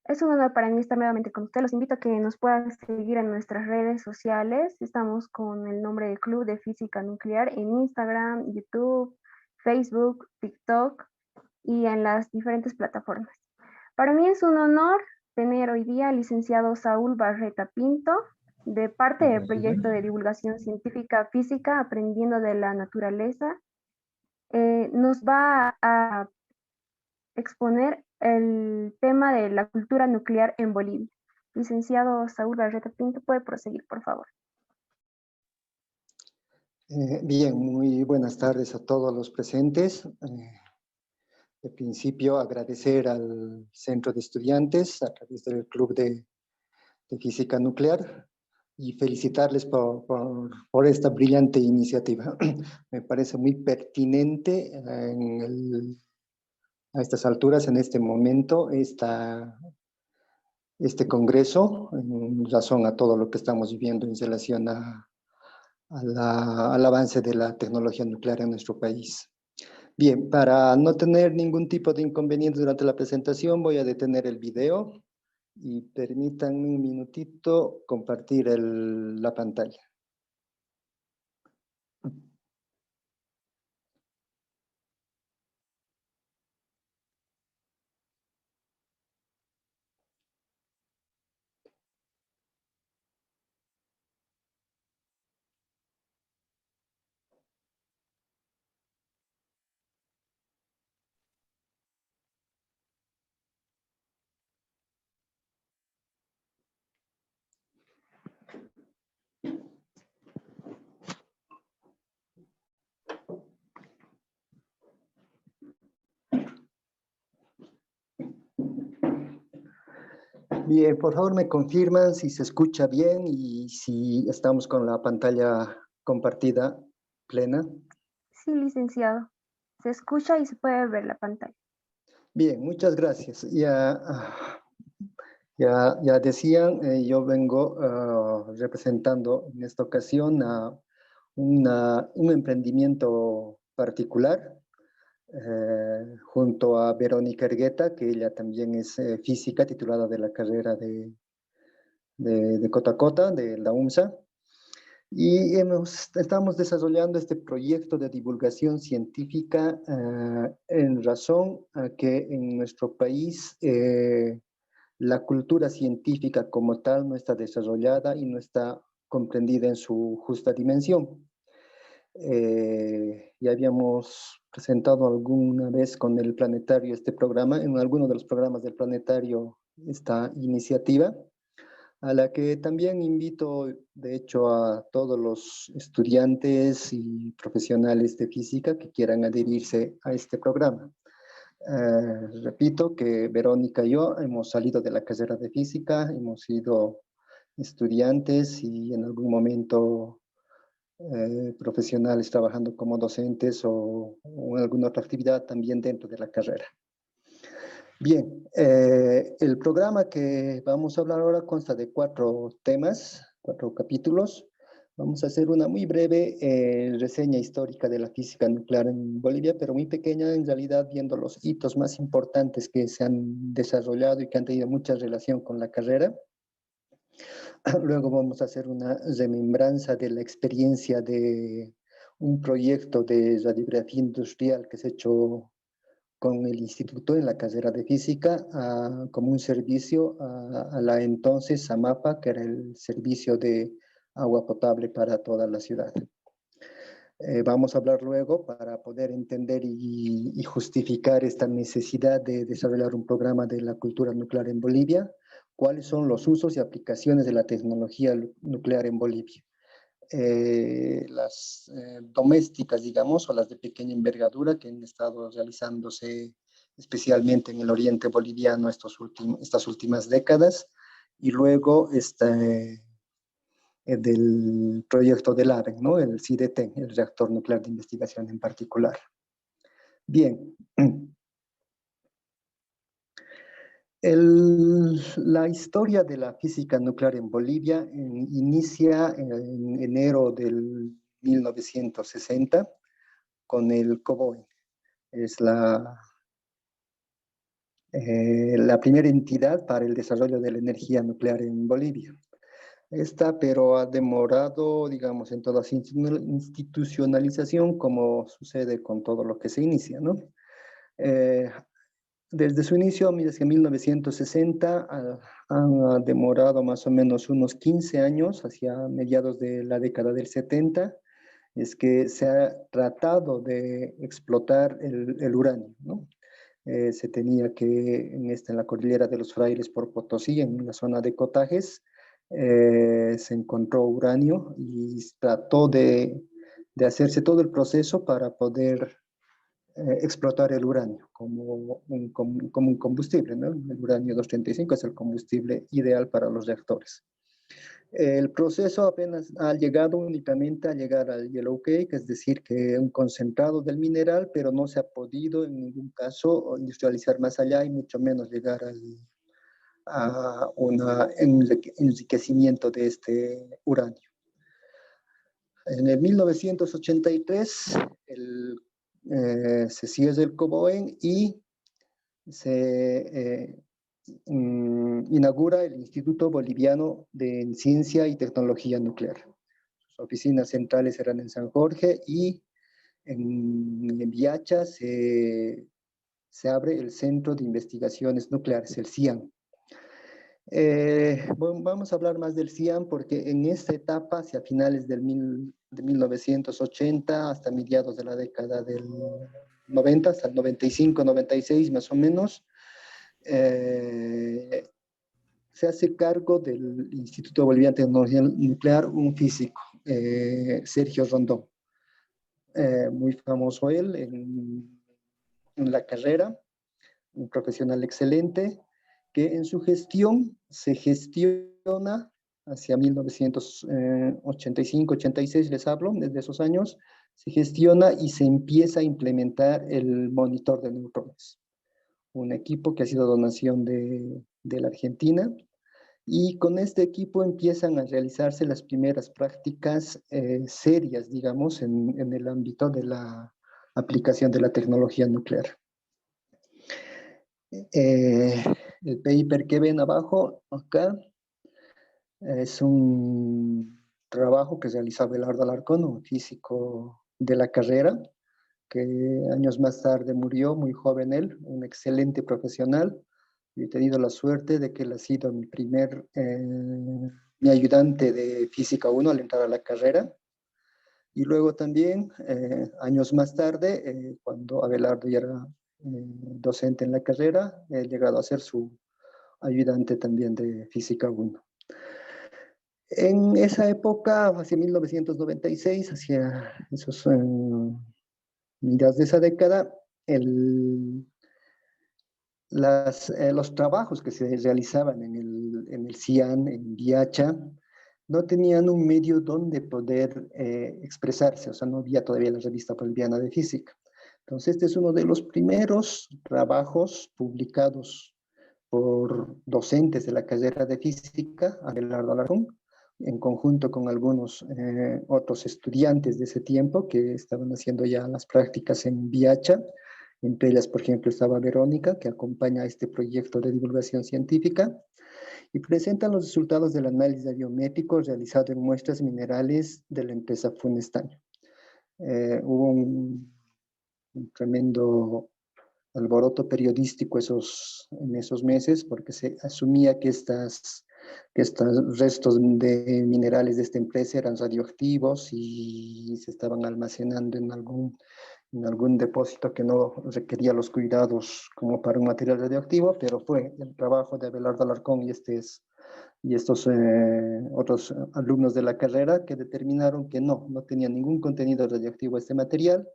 Es un honor para mí estar nuevamente con usted. Los invito a que nos puedan seguir en nuestras redes sociales. Estamos con el nombre de Club de Física Nuclear en Instagram, YouTube, Facebook, TikTok y en las diferentes plataformas. Para mí es un honor tener hoy día al licenciado Saúl Barreta Pinto, de parte del proyecto de divulgación científica física Aprendiendo de la Naturaleza. Nos va a exponer el tema de la cultura nuclear en Bolivia. Licenciado Saúl Barreta Pinto, puede proseguir, por favor. Bien, muy buenas tardes a todos los presentes. De principio, agradecer al Centro de Estudiantes a través del Club de Física Nuclear y felicitarles por esta brillante iniciativa. Me parece muy pertinente a estas alturas, en este momento, este congreso, en razón a todo lo que estamos viviendo en relación al avance de la tecnología nuclear en nuestro país. Bien, para no tener ningún tipo de inconveniente durante la presentación, voy a detener el video y permítanme un minutito compartir la pantalla. Bien, por favor me confirman si se escucha bien y si estamos con la pantalla compartida plena. Sí, licenciado. Se escucha y se puede ver la pantalla. Bien, muchas gracias. Ya decían, yo vengo representando en esta ocasión a un emprendimiento particular junto a Verónica Ergueta, que ella también es física, titulada de la carrera de Cotacota, de la UMSA. Y estamos desarrollando este proyecto de divulgación científica en razón a que en nuestro país la cultura científica como tal no está desarrollada y no está comprendida en su justa dimensión. Ya habíamos presentado alguna vez con el planetario este programa, en alguno de los programas del planetario, esta iniciativa, a la que también invito, de hecho, a todos los estudiantes y profesionales de física que quieran adherirse a este programa. Repito que Verónica y yo hemos salido de la carrera de física, hemos sido estudiantes y en algún momento profesionales trabajando como docentes o en alguna otra actividad también dentro de la carrera. Bien, el programa que vamos a hablar ahora consta de 4 temas, 4 capítulos. Vamos a hacer una muy breve reseña histórica de la física nuclear en Bolivia, pero muy pequeña en realidad, viendo los hitos más importantes que se han desarrollado y que han tenido mucha relación con la carrera. Luego vamos a hacer una remembranza de la experiencia de un proyecto de radiografía industrial que se ha hecho con el instituto en la carrera de física como un servicio a la entonces SAMAPA, que era el servicio de agua potable para toda la ciudad. Vamos a hablar luego para poder entender y justificar esta necesidad de desarrollar un programa de la cultura nuclear en Bolivia, cuáles son los usos y aplicaciones de la tecnología nuclear en Bolivia. Las domésticas, digamos, o las de pequeña envergadura que han estado realizándose especialmente en el oriente boliviano estas últimas décadas, y luego del proyecto del AVEN, ¿no? El CIDET, el reactor nuclear de investigación en particular. Bien. La historia de la física nuclear en Bolivia inicia en enero del 1960 con el COBOE. Es la primera entidad para el desarrollo de la energía nuclear en Bolivia. Esta, pero ha demorado, digamos, en toda su institucionalización, como sucede con todo lo que se inicia, ¿no? Desde su inicio, hacia 1960, han demorado más o menos unos 15 años, hacia mediados de la década del 70, es que se ha tratado de explotar el uranio, ¿no? Se tenía que, en la cordillera de los Frailes por Potosí, en la zona de Cotajes, se encontró uranio y trató de hacerse todo el proceso para poder explotar el uranio como un combustible, ¿no? El uranio 235 es el combustible ideal para los reactores. El proceso apenas ha llegado únicamente a llegar al yellow cake, es decir, que un concentrado del mineral, pero no se ha podido en ningún caso industrializar más allá y mucho menos llegar a un enriquecimiento de este uranio. En el 1983 se cierra el COBOEN y se inaugura el Instituto Boliviano de Ciencia y Tecnología Nuclear. Sus oficinas centrales eran en San Jorge y en Viacha se abre el Centro de Investigaciones Nucleares, el CIAN. Bueno, vamos a hablar más del CIAN porque en esta etapa, hacia finales de 1980 hasta mediados de la década del 90, hasta el 95, 96 más o menos, se hace cargo del Instituto Boliviano de Tecnología Nuclear un físico, Sergio Rondón. Muy famoso él en la carrera, un profesional excelente, que en su gestión se gestiona hacia 1985-86, les hablo, desde esos años, se gestiona y se empieza a implementar el monitor de neutrones, un equipo que ha sido donación de la Argentina, y con este equipo empiezan a realizarse las primeras prácticas serias, digamos, en el ámbito de la aplicación de la tecnología nuclear. El paper que ven abajo, acá, es un trabajo que realizó Abelardo Alarcón, un físico de la carrera, que años más tarde murió, muy joven él, un excelente profesional. Yo he tenido la suerte de que él ha sido mi ayudante de Física 1 al entrar a la carrera. Y luego también, años más tarde, cuando Abelardo ya era docente en la carrera, he llegado a ser su ayudante también de Física 1. En esa época, hacia 1996, hacia esos mediados de esa década, los trabajos que se realizaban en el CIAN, en Viacha, no tenían un medio donde poder expresarse, o sea, no había todavía la revista boliviana de física. Entonces, este es uno de los primeros trabajos publicados por docentes de la carrera de física, Abelardo Alarcón, en conjunto con algunos otros estudiantes de ese tiempo que estaban haciendo ya las prácticas en Viacha. Entre ellas, por ejemplo, estaba Verónica, que acompaña este proyecto de divulgación científica, y presentan los resultados del análisis biométrico realizado en muestras minerales de la empresa Funestaño. Hubo un tremendo alboroto periodístico en esos meses, porque se asumía que estos restos de minerales de esta empresa eran radioactivos y se estaban almacenando en algún depósito que no requería los cuidados como para un material radioactivo, pero fue el trabajo de Abelardo Alarcón y estos otros alumnos de la carrera que determinaron que no tenía ningún contenido radioactivo este material,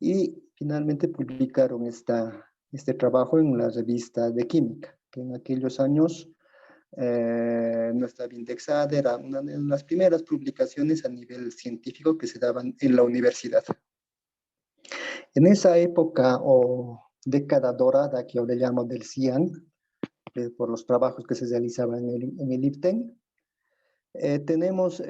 y finalmente publicaron este trabajo en la revista de química, que en aquellos años no estaba indexada, era una de las primeras publicaciones a nivel científico que se daban en la universidad. En esa época o década dorada que yo le llamo del CIAN, por los trabajos que se realizaban en el IPTEN, tenemos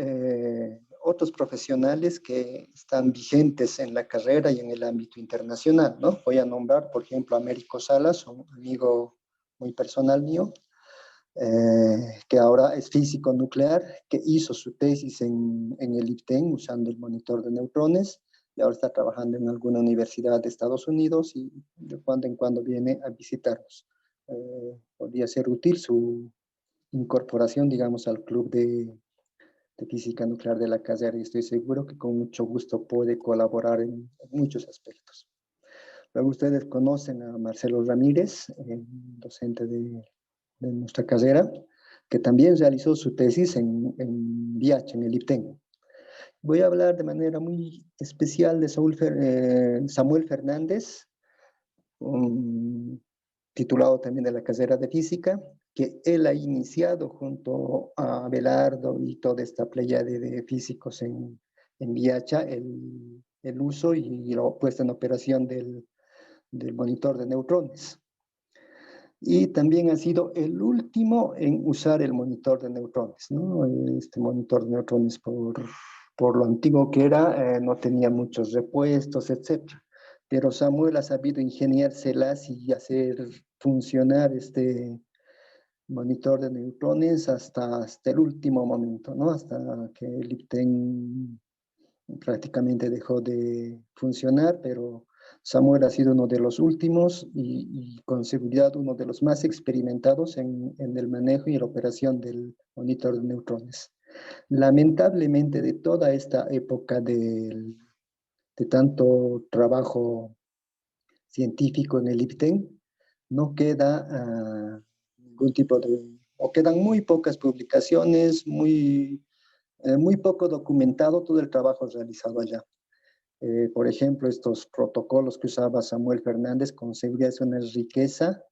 otros profesionales que están vigentes en la carrera y en el ámbito internacional, ¿no? Voy a nombrar, por ejemplo, a Américo Salas, un amigo muy personal mío, que ahora es físico nuclear, que hizo su tesis en el IPTEN usando el monitor de neutrones y ahora está trabajando en alguna universidad de Estados Unidos y de cuando en cuando viene a visitarnos. Podría ser útil su incorporación, digamos, al club de física nuclear de la carrera y estoy seguro que con mucho gusto puede colaborar en muchos aspectos. Luego ustedes conocen a Marcelo Ramírez, docente de nuestra carrera, que también realizó su tesis en VIH, en el IPTEN. Voy a hablar de manera muy especial de Samuel Fernández, titulado también de la carrera de física, que él ha iniciado junto a Abelardo y toda esta playa de físicos en VIH el uso y la puesta en operación del monitor de neutrones. Y también ha sido el último en usar el monitor de neutrones, ¿no? Este monitor de neutrones, por lo antiguo que era, no tenía muchos repuestos, etc. Pero Samuel ha sabido ingeniárselas y hacer funcionar este monitor de neutrones hasta el último momento, ¿no? Hasta que el IPTEN prácticamente dejó de funcionar, pero Samuel ha sido uno de los últimos y con seguridad uno de los más experimentados en el manejo y la operación del monitor de neutrones. Lamentablemente, de toda esta época de tanto trabajo científico en el IPTEN, no queda ningún tipo o quedan muy pocas publicaciones, muy poco documentado todo el trabajo realizado allá. Por ejemplo, estos protocolos que usaba Samuel Fernández con seguridad es una riqueza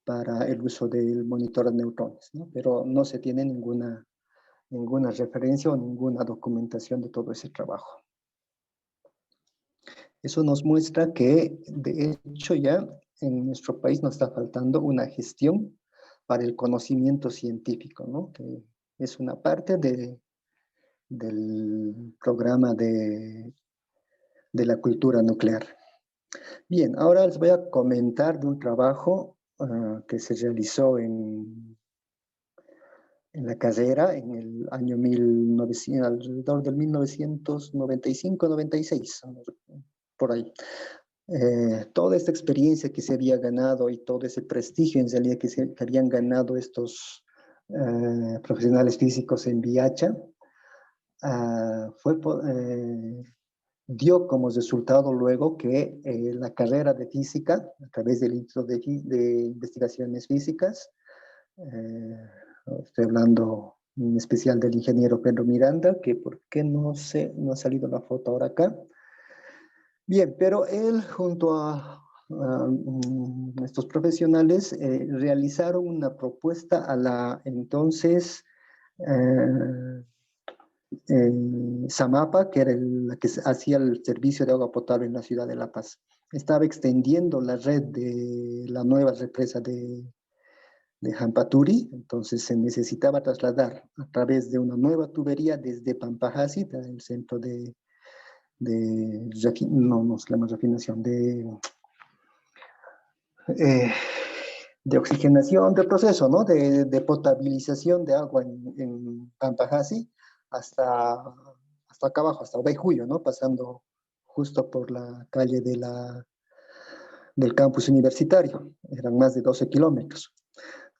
para el uso del monitor de neutrones, ¿no? Pero no se tiene ninguna referencia o ninguna documentación de todo ese trabajo. Eso nos muestra que, de hecho, ya en nuestro país nos está faltando una gestión para el conocimiento científico, ¿no? Que es una parte del programa de la cultura nuclear. Bien, ahora les voy a comentar de un trabajo que se realizó en la carrera en el año 1900, alrededor del 1995-96, por ahí. Toda esta experiencia que se había ganado y todo ese prestigio en realidad que habían ganado estos profesionales físicos en VIH, dio como resultado luego que la carrera de física, a través del Instituto de Investigaciones Físicas, estoy hablando en especial del ingeniero Pedro Miranda, que por qué no ha salido la foto ahora acá. Bien, pero él junto a estos profesionales realizaron una propuesta a la entonces Samapa, que era la que hacía el servicio de agua potable en la ciudad de La Paz. Estaba extendiendo la red de la nueva represa de Jampaturi, entonces se necesitaba trasladar a través de una nueva tubería desde Pampajasi, del centro no se llama refinación, de oxigenación del proceso, ¿no? De potabilización de agua en Pampajasi hasta acá abajo, hasta Obeyjuyo, ¿no? Pasando justo por la calle del campus universitario. Eran más de 12 kilómetros.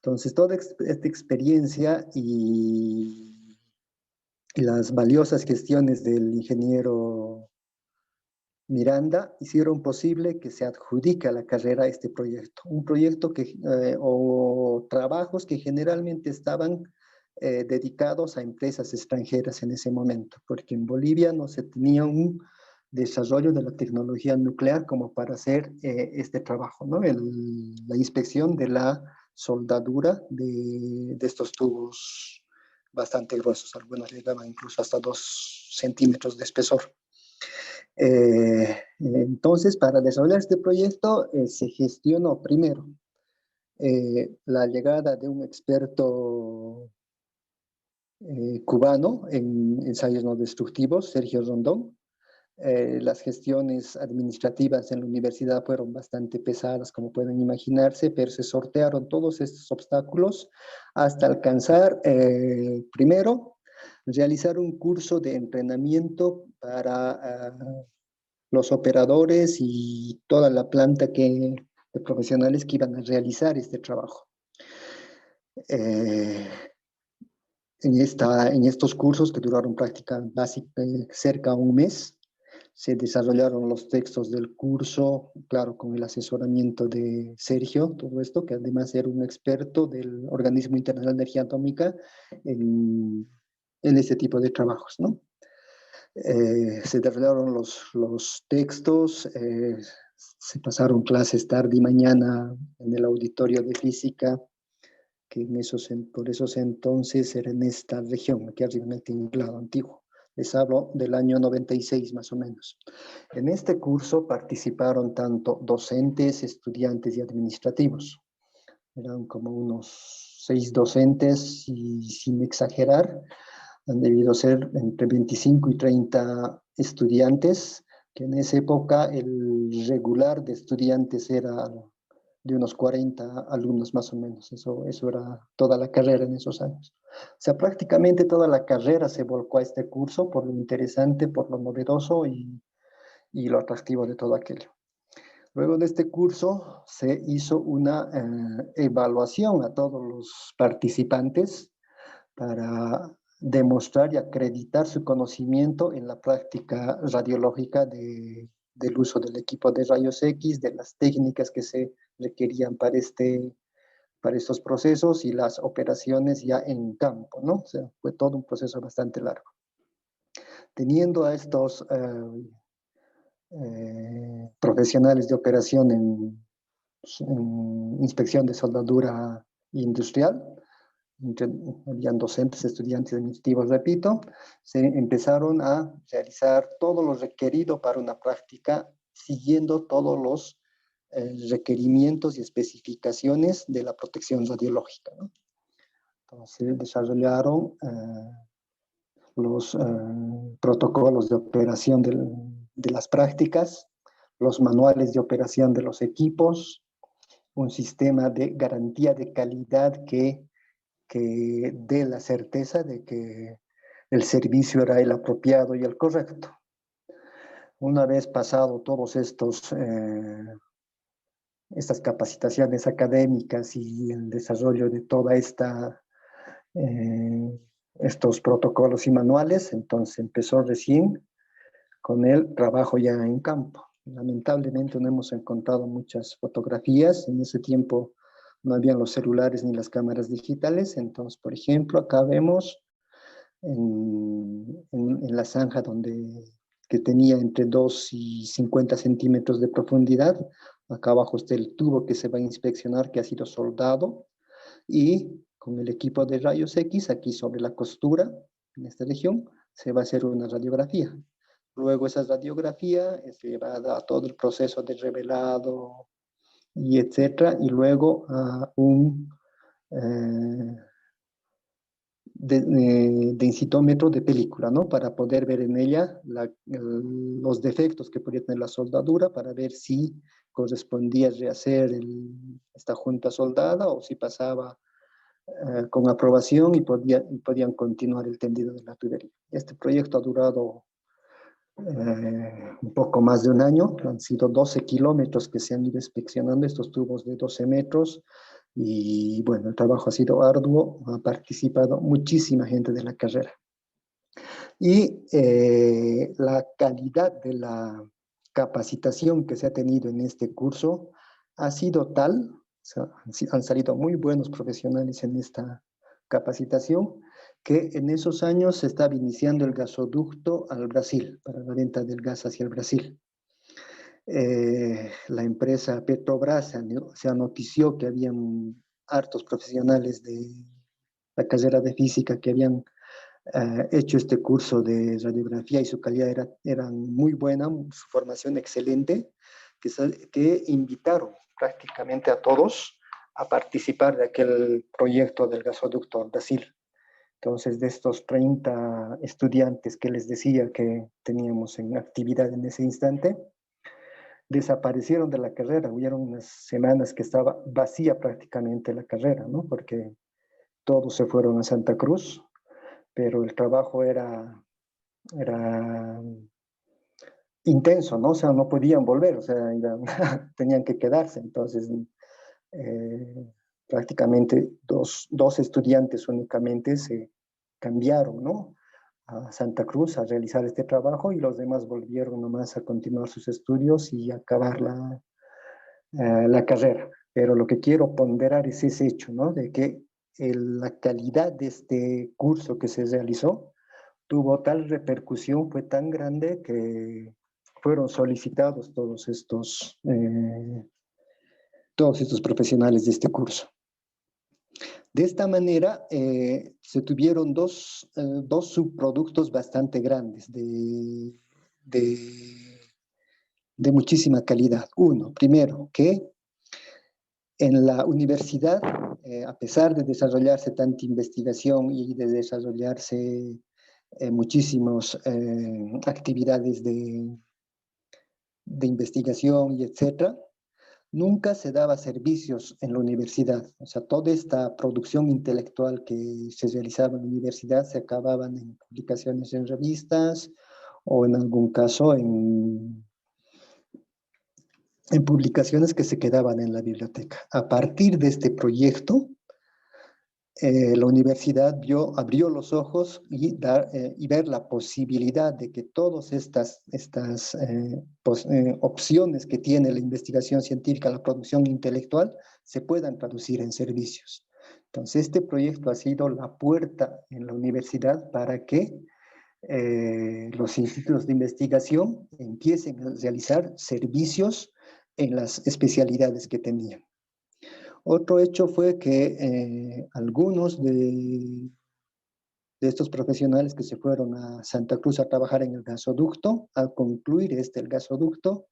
Entonces, toda esta experiencia y las valiosas gestiones del ingeniero Miranda hicieron posible que se adjudique a la carrera este proyecto. Un proyecto o trabajos que generalmente estaban dedicados a empresas extranjeras en ese momento, porque en Bolivia no se tenía un desarrollo de la tecnología nuclear como para hacer este trabajo, ¿no? La inspección de la soldadura de estos tubos bastante gruesos, algunos llegaban incluso hasta 2 centímetros de espesor. Entonces, para desarrollar este proyecto se gestionó primero la llegada de un experto cubano en ensayos no destructivos, Sergio Rondón, Las gestiones administrativas en la universidad fueron bastante pesadas, como pueden imaginarse, pero se sortearon todos estos obstáculos hasta alcanzar, primero, realizar un curso de entrenamiento para los operadores y toda la planta de profesionales que iban a realizar este trabajo. En estos cursos que duraron prácticamente cerca de un mes, se desarrollaron los textos del curso, claro, con el asesoramiento de Sergio, todo esto, que además era un experto del Organismo Internacional de Energía Atómica en este tipo de trabajos, ¿no? Se desarrollaron los textos, se pasaron clases tarde y mañana en el auditorio de física, que por esos entonces era en esta región, aquí arriba en el Tinglado Antiguo. Les hablo del año 96 más o menos. En este curso participaron tanto docentes, estudiantes y administrativos. Eran como unos 6 docentes y, sin exagerar, han debido ser entre 25 y 30 estudiantes, que en esa época el regular de estudiantes era de unos 40 alumnos más o menos. Eso era toda la carrera en esos años. O sea, prácticamente toda la carrera se volcó a este curso por lo interesante, por lo novedoso y lo atractivo de todo aquello. Luego de este curso se hizo una evaluación a todos los participantes para demostrar y acreditar su conocimiento en la práctica radiológica del uso del equipo de rayos X, de las técnicas que se requerían para estos procesos y las operaciones ya en campo, ¿no? O sea, fue todo un proceso bastante largo. Teniendo a estos profesionales de operación en inspección de soldadura industrial, habían docentes, estudiantes administrativos, repito, se empezaron a realizar todo lo requerido para una práctica siguiendo todos los requerimientos y especificaciones de la protección radiológica, ¿no? Entonces desarrollaron los protocolos de operación de las prácticas, los manuales de operación de los equipos, un sistema de garantía de calidad que dé la certeza de que el servicio era el apropiado y el correcto. Una vez pasado todos estas capacitaciones académicas y el desarrollo de toda estos protocolos y manuales, entonces empezó recién con el trabajo ya en campo. Lamentablemente no hemos encontrado muchas fotografías. En ese tiempo no habían los celulares ni las cámaras digitales. Entonces, por ejemplo, acá vemos en la zanja que tenía entre 2 y 50 centímetros de profundidad. Acá abajo está el tubo que se va a inspeccionar, que ha sido soldado. Y con el equipo de rayos X, aquí sobre la costura, en esta región, se va a hacer una radiografía. Luego esa radiografía es llevada a todo el proceso de revelado y etcétera, y luego a un densitómetro de película, ¿no? Para poder ver en ella los defectos que podría tener la soldadura, para ver si correspondía rehacer esta junta soldada o si pasaba con aprobación y podían continuar el tendido de la tubería. Este proyecto ha durado un poco más de un año, han sido 12 kilómetros que se han ido inspeccionando estos tubos de 12 metros y bueno, el trabajo ha sido arduo, ha participado muchísima gente de la carrera. Y la calidad de la capacitación que se ha tenido en este curso ha sido tal, o sea, han salido muy buenos profesionales en esta capacitación, que en esos años se estaba iniciando el gasoducto al Brasil, para la venta del gas hacia el Brasil. La empresa Petrobras se anotició que habían hartos profesionales de la carrera de física que habían hecho este curso de radiografía y su calidad era muy buena, su formación excelente, que invitaron prácticamente a todos a participar de aquel proyecto del gasoducto al Brasil. Entonces, de estos 30 estudiantes que les decía que teníamos en actividad en ese instante, desaparecieron de la carrera. Hubieron unas semanas que estaba vacía prácticamente la carrera, ¿no? Porque todos se fueron a Santa Cruz, pero el trabajo era intenso, ¿no? O sea, no podían volver, o sea, tenían que quedarse. Entonces, eh, prácticamente dos estudiantes únicamente se cambiaron, ¿no? A Santa Cruz a realizar este trabajo y los demás volvieron nomás a continuar sus estudios y acabar la carrera. Pero lo que quiero ponderar es ese hecho, ¿no? De que la calidad de este curso que se realizó tuvo tal repercusión, fue tan grande que fueron solicitados todos estos profesionales de este curso. De esta manera, se tuvieron dos subproductos bastante grandes de muchísima calidad. Uno, primero, que en la universidad, a pesar de desarrollarse tanta investigación y de desarrollarse muchísimas actividades de investigación y etcétera, nunca se daba servicios en la universidad. O sea, toda esta producción intelectual que se realizaba en la universidad se acababan en publicaciones en revistas o en algún caso en publicaciones que se quedaban en la biblioteca. A partir de este proyecto, la universidad abrió los ojos y ver la posibilidad de que todas estas opciones que tiene la investigación científica, la producción intelectual, se puedan traducir en servicios. Entonces, este proyecto ha sido la puerta en la universidad para que los institutos de investigación empiecen a realizar servicios en las especialidades que tenían. Otro hecho fue que algunos de estos profesionales que se fueron a Santa Cruz a trabajar en el gasoducto, al concluir el gasoducto,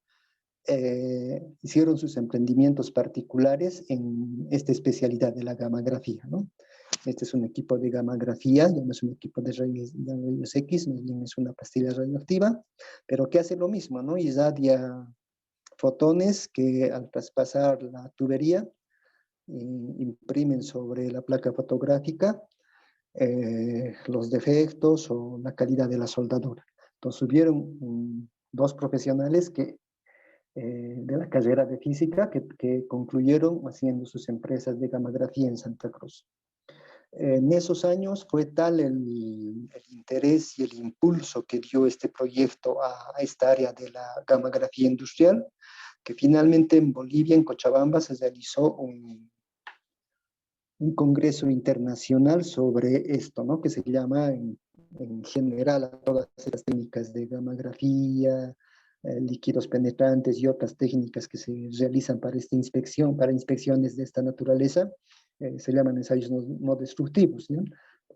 hicieron sus emprendimientos particulares en esta especialidad de la gammagrafía, ¿no? Este es un equipo de gammagrafía, ya no es un equipo de rayos X, más bien es una pastilla radioactiva, pero que hace lo mismo, ¿no? Irradia fotones que al traspasar la tubería imprimen sobre la placa fotográfica los defectos o la calidad de la soldadura. Entonces hubieron dos profesionales de la carrera de física que concluyeron haciendo sus empresas de gammagrafía en Santa Cruz. En esos años fue tal el interés y el impulso que dio este proyecto a esta área de la gammagrafía industrial, que finalmente en Bolivia, en Cochabamba, se realizó un congreso internacional sobre esto, ¿no? Que se llama en general a todas las técnicas de gammagrafía, líquidos penetrantes y otras técnicas que se realizan para esta inspección, para inspecciones de esta naturaleza, se llaman ensayos no destructivos, ¿no?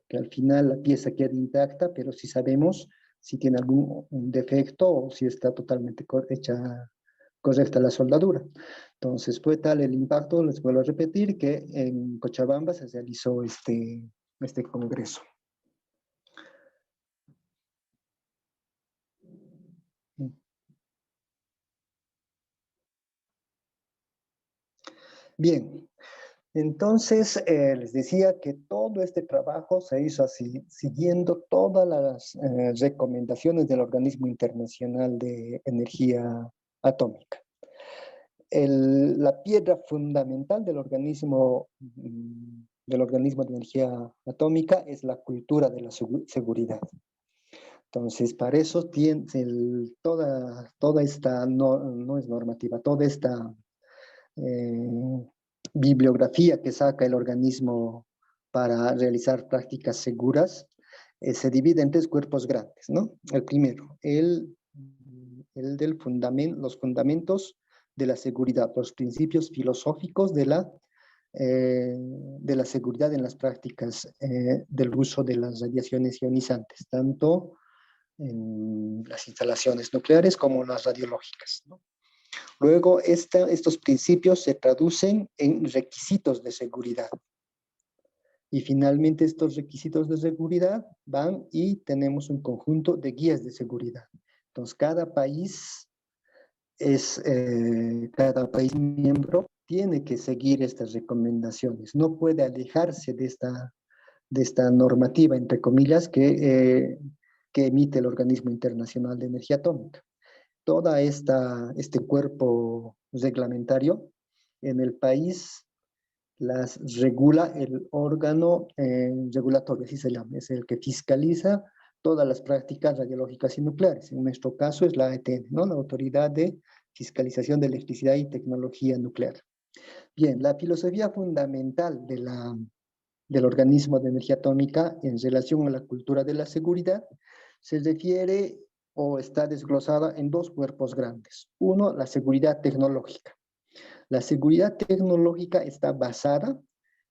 Que al final la pieza queda intacta, pero si sabemos si tiene algún defecto o si está totalmente hecha correcta la soldadura. Entonces fue tal el impacto, les vuelvo a repetir, que en Cochabamba se realizó este congreso. Bien, entonces les decía que todo este trabajo se hizo así, siguiendo todas las recomendaciones del Organismo Internacional de Energía Atómica. La piedra fundamental del organismo de energía atómica es la cultura de la seguridad. Entonces, para eso toda esta, no es normativa, toda esta bibliografía que saca el organismo para realizar prácticas seguras, se divide en tres cuerpos grandes, ¿no? El primero, los fundamentos de la seguridad, los principios filosóficos de la seguridad en las prácticas del uso de las radiaciones ionizantes, tanto en las instalaciones nucleares como las radiológicas, ¿no? Luego, estos principios se traducen en requisitos de seguridad. Y finalmente estos requisitos de seguridad van y tenemos un conjunto de guías de seguridad. Entonces cada país miembro tiene que seguir estas recomendaciones, no puede alejarse de esta normativa, entre comillas, que emite el Organismo Internacional de Energía Atómica. Toda este cuerpo reglamentario en el país las regula el órgano regulatorio, así se llama, es el que fiscaliza todas las prácticas radiológicas y nucleares. En nuestro caso es la AETN, ¿no? La Autoridad de Fiscalización de Electricidad y Tecnología Nuclear. Bien, la filosofía fundamental del organismo de energía atómica en relación a la cultura de la seguridad se refiere o está desglosada en dos cuerpos grandes. Uno, la seguridad tecnológica. La seguridad tecnológica está basada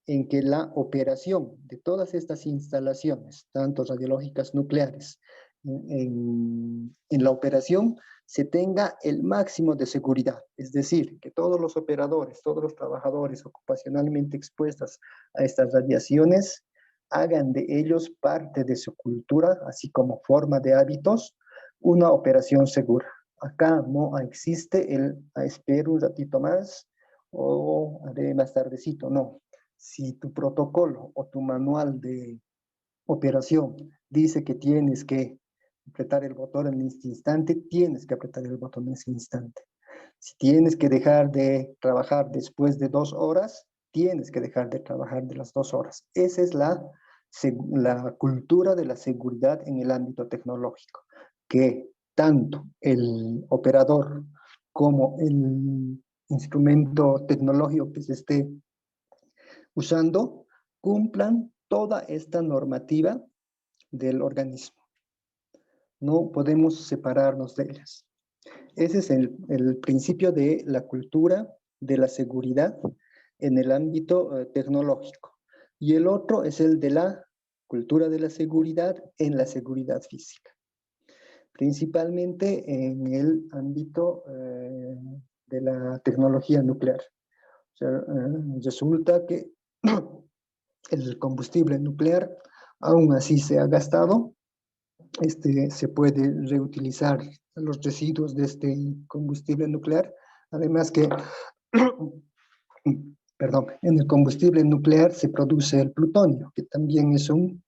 en que la operación de todas estas instalaciones, tanto radiológicas nucleares, en la operación se tenga el máximo de seguridad, es decir, que todos los operadores, todos los trabajadores ocupacionalmente expuestos a estas radiaciones hagan de ellos parte de su cultura, así como forma de hábitos, una operación segura. Acá no existe el espero un ratito más o haré más tardecito, no. Si tu protocolo o tu manual de operación dice que tienes que apretar el botón en este instante, tienes que apretar el botón en ese instante. Si tienes que dejar de trabajar después de 2 horas, tienes que dejar de trabajar de las 2 horas. Esa es la cultura de la seguridad en el ámbito tecnológico, que tanto el operador como el instrumento tecnológico que se esté usando cumplan toda esta normativa del organismo. No podemos separarnos de ellas. Ese es el principio de la cultura de la seguridad en el ámbito tecnológico. Y el otro es el de la cultura de la seguridad en la seguridad física. Principalmente en el ámbito de la tecnología nuclear. O sea, resulta que el combustible nuclear, aún así se ha gastado, se puede reutilizar los residuos de este combustible nuclear. Además que, perdón, en el combustible nuclear se produce el plutonio, que también es un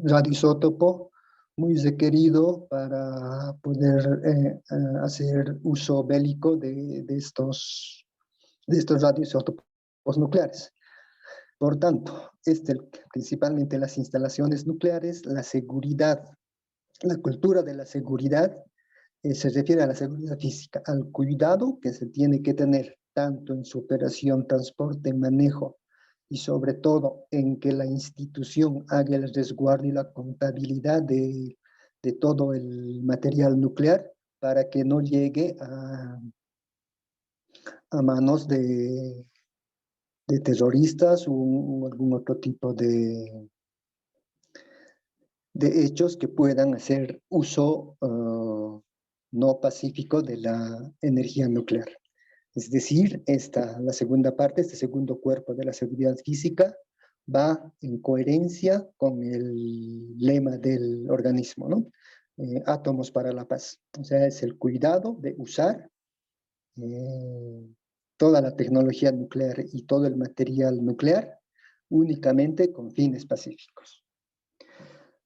radioisótopo muy requerido para poder hacer uso bélico de estos radioisótopos nucleares. Por tanto, principalmente las instalaciones nucleares, la seguridad, la cultura de la seguridad se refiere a la seguridad física, al cuidado que se tiene que tener tanto en su operación, transporte, manejo y sobre todo en que la institución haga el resguardo y la contabilidad de todo el material nuclear para que no llegue a manos de terroristas o algún otro tipo de hechos que puedan hacer uso no pacífico de la energía nuclear. Es decir, la segunda parte, este segundo cuerpo de la seguridad física, va en coherencia con el lema del organismo, ¿no? Átomos para la paz. O sea, es el cuidado de usar toda la tecnología nuclear y todo el material nuclear únicamente con fines pacíficos.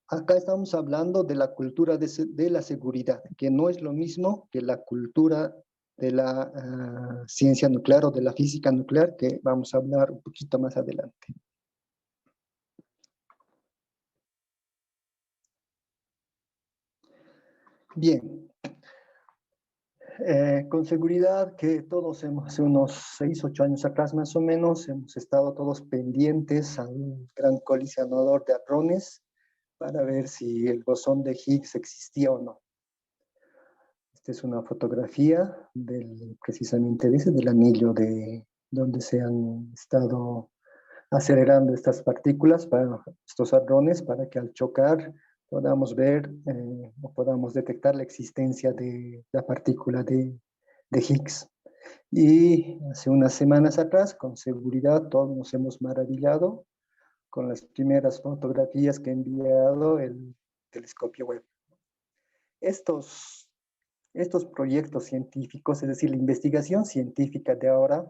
Acá estamos hablando de la cultura de la seguridad, que no es lo mismo que la cultura de la ciencia nuclear o de la física nuclear, que vamos a hablar un poquito más adelante. Bien, con seguridad que todos hace unos 6, 8 años atrás más o menos, hemos estado todos pendientes a un gran colisionador de hadrones para ver si el bosón de Higgs existía o no. Esta es una fotografía precisamente del anillo donde se han estado acelerando estas partículas, estos hadrones, para que al chocar podamos ver o podamos detectar la existencia de la partícula de Higgs. Y hace unas semanas atrás, con seguridad, todos nos hemos maravillado con las primeras fotografías que ha enviado el telescopio Webb. Estos proyectos científicos, es decir, la investigación científica de ahora,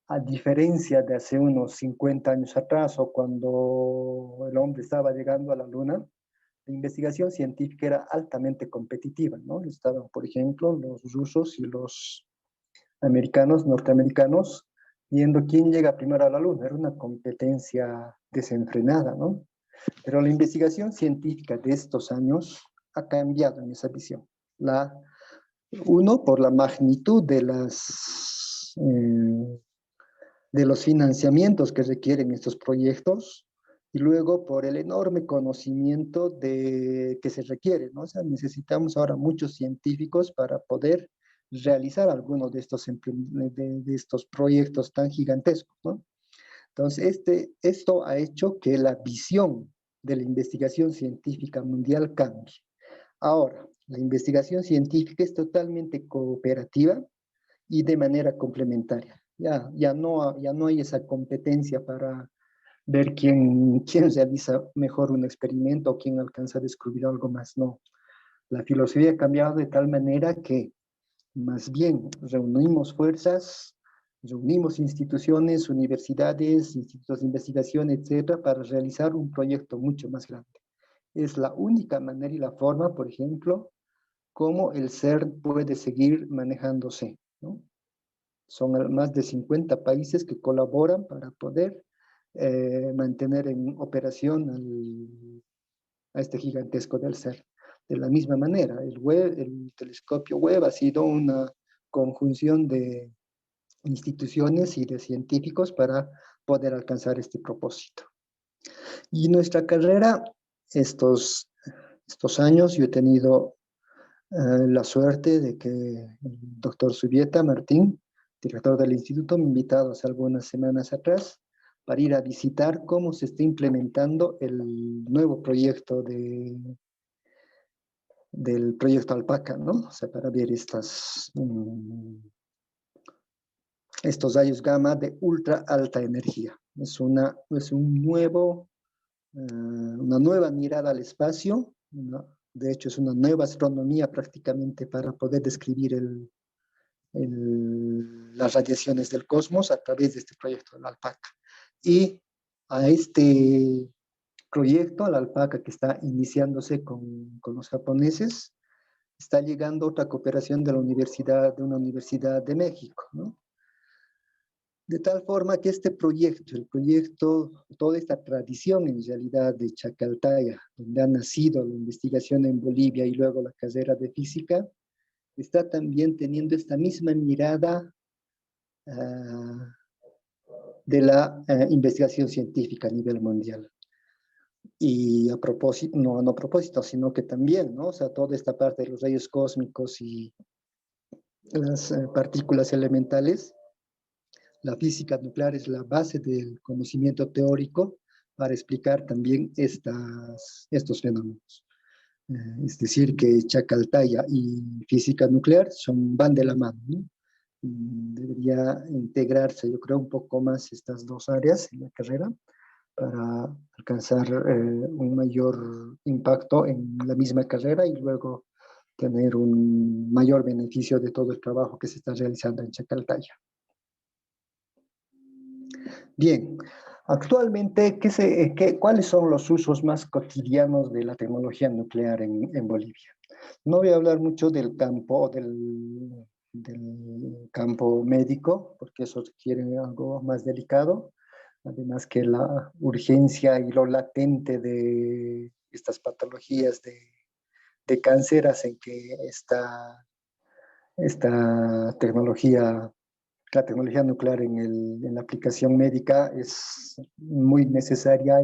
a diferencia de hace unos 50 años atrás o cuando el hombre estaba llegando a la Luna, la investigación científica era altamente competitiva, ¿no? Estaban, por ejemplo, los rusos y los americanos, norteamericanos, viendo quién llega primero a la Luna. Era una competencia desenfrenada, ¿no? Pero la investigación científica de estos años ha cambiado en esa visión. Uno, por la magnitud de los financiamientos que requieren estos proyectos, y luego por el enorme conocimiento que se requiere, ¿no? O sea, necesitamos ahora muchos científicos para poder realizar algunos de estos proyectos tan gigantescos, ¿no? Entonces, esto ha hecho que la visión de la investigación científica mundial cambie. Ahora, la investigación científica es totalmente cooperativa y de manera complementaria. Ya no hay esa competencia para ver quién realiza mejor un experimento o quién alcanza a descubrir algo más. No, la filosofía ha cambiado de tal manera que más bien reunimos fuerzas, reunimos instituciones, universidades, institutos de investigación, etcétera, para realizar un proyecto mucho más grande. Es la única manera y la forma, por ejemplo, cómo el CERN puede seguir manejándose, ¿no? Son más de 50 países que colaboran para poder mantener en operación a este gigantesco del CERN. De la misma manera, el telescopio Webb ha sido una conjunción de instituciones y de científicos para poder alcanzar este propósito. Y nuestra carrera, estos años, yo he tenido la suerte de que el doctor Subieta Martín, director del instituto, me ha invitado hace algunas semanas atrás para ir a visitar cómo se está implementando el nuevo proyecto del proyecto Alpaca, ¿no? O sea, para ver estos rayos gamma de ultra alta energía. Es una nueva mirada al espacio, de hecho es una nueva astronomía prácticamente para poder describir las radiaciones del cosmos a través de este proyecto de la Alpaca. Y a este proyecto, la Alpaca, que está iniciándose con los japoneses, está llegando otra cooperación de una universidad de México, ¿no? De tal forma que el proyecto, toda esta tradición en realidad de Chacaltaya, donde ha nacido la investigación en Bolivia y luego la carrera de física, está también teniendo esta misma mirada de la investigación científica a nivel mundial. Y a propósito, no a propósito, sino que también, ¿no? O sea, toda esta parte de los rayos cósmicos y las partículas elementales, la física nuclear es la base del conocimiento teórico para explicar también estos fenómenos. Es decir, que Chacaltaya y física nuclear van de la mano, ¿no? Debería integrarse, yo creo, un poco más estas dos áreas en la carrera para alcanzar un mayor impacto en la misma carrera y luego tener un mayor beneficio de todo el trabajo que se está realizando en Chacaltaya. Bien, actualmente, ¿cuáles son los usos más cotidianos de la tecnología nuclear en Bolivia? No voy a hablar mucho del campo médico, porque eso requiere algo más delicado. Además que la urgencia y lo latente de estas patologías de cáncer hacen que esta tecnología, la tecnología nuclear en la aplicación médica es muy necesaria